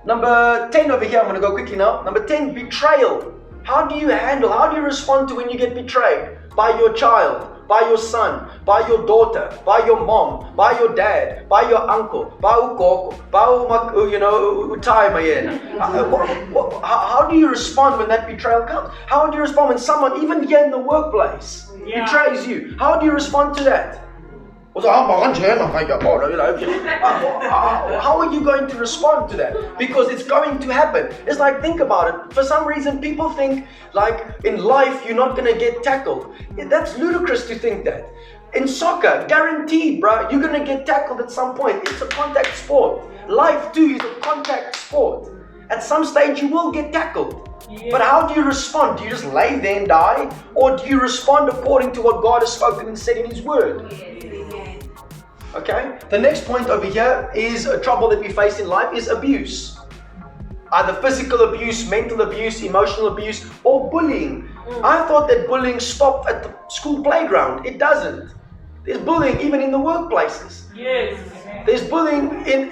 Number 10 over here, I'm going to go quickly now. Number 10, betrayal. How do you respond to when you get betrayed? By your child, by your son, by your daughter, by your mom, by your dad, by your uncle, by ukoko, by utai mayena. How do you respond when that betrayal comes? How do you respond when someone, even here in the workplace, betrays you? How do you respond to that? How are you going to respond to that? Because it's going to happen. It's like, think about it. For some reason, people think like in life, you're not going to get tackled. That's ludicrous to think that. In soccer, guaranteed, bro, you're going to get tackled at some point. It's a contact sport. Life too is a contact sport. At some stage, you will get tackled. Yeah. But how do you respond? Do you just lay there and die? Or do you respond according to what God has spoken and said in His Word? Okay? The next point over here is a trouble that we face in life is abuse. Either physical abuse, mental abuse, emotional abuse, or bullying. I thought that bullying stopped at the school playground. It doesn't. There's bullying even in the workplaces. Yes. There's bullying in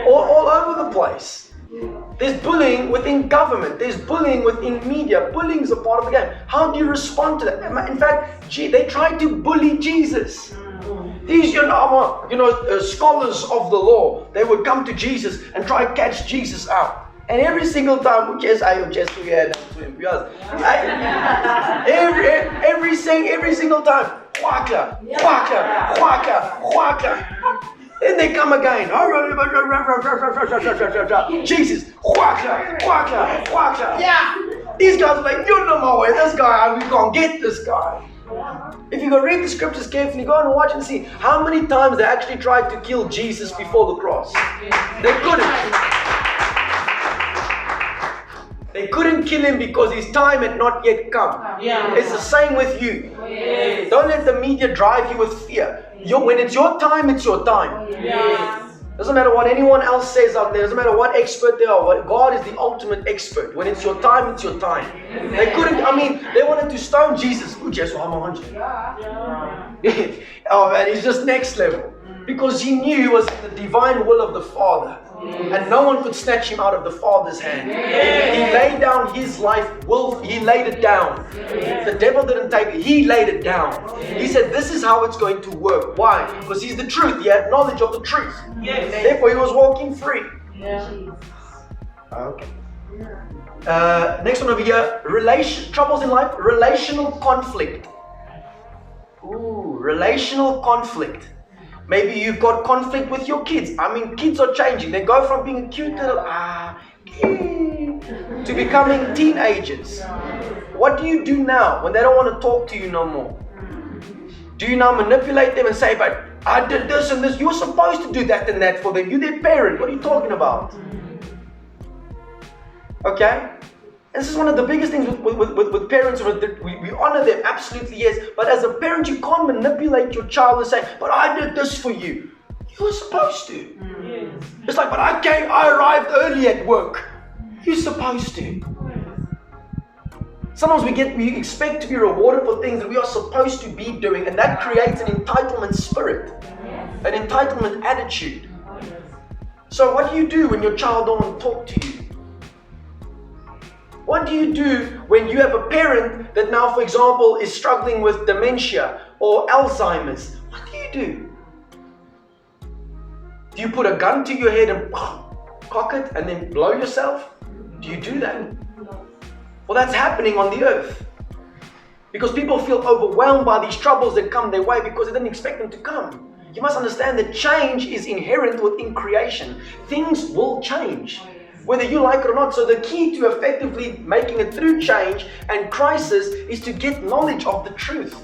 all over the place. There's bullying within government. There's bullying within media. Bullying is a part of the game. How do you respond to that? In fact, they tried to bully Jesus. These, scholars of the law, they would come to Jesus and try to catch Jesus out. And every single time, every single time, then they come again. Jesus, these guys are like, you know my way, this guy, we can't get this guy. If you go read the scriptures carefully, go and watch and see how many times they actually tried to kill Jesus before the cross. They couldn't. They couldn't kill him because his time had not yet come. It's the same with you. Don't let the media drive you with fear. When it's your time, it's your time. Doesn't matter what anyone else says out there. Doesn't matter what expert they are. God is the ultimate expert. When it's your time, it's your time. They couldn't, they wanted to stone Jesus. Oh man, he's just next level. Because he knew he was in the divine will of the Father. And no one could snatch him out of the Father's hand. He laid down his life. He laid it down. The devil didn't take it. He laid it down. He said, this is how it's going to work. Why? Because he's the truth. He had knowledge of the truth. Therefore, he was walking free. Okay. Next one over here. Troubles in life. Relational conflict. Relational conflict. Maybe you've got conflict with your kids. Kids are changing. They go from being cute little to becoming teenagers. What do you do now when they don't want to talk to you no more? Do you now manipulate them and say, but I did this and this. You're supposed to do that and that for them. You're their parent. What are you talking about? Okay? This is one of the biggest things with parents. We honor them, absolutely yes. But as a parent, you can't manipulate your child and say, but I did this for you. You were supposed to. It's like, but I arrived early at work. You're supposed to. Sometimes we expect to be rewarded for things that we are supposed to be doing, and that creates an entitlement spirit, an entitlement attitude. So what do you do when your child don't want to talk to you? What do you do when you have a parent that now, for example, is struggling with dementia or Alzheimer's? What do you do? Do you put a gun to your head and cock it and then blow yourself? Do you do that? Well, that's happening on the earth. Because people feel overwhelmed by these troubles that come their way because they didn't expect them to come. You must understand that change is inherent within creation. Things will change, whether you like it or not. So the key to effectively making it through change and crisis is to get knowledge of the truth.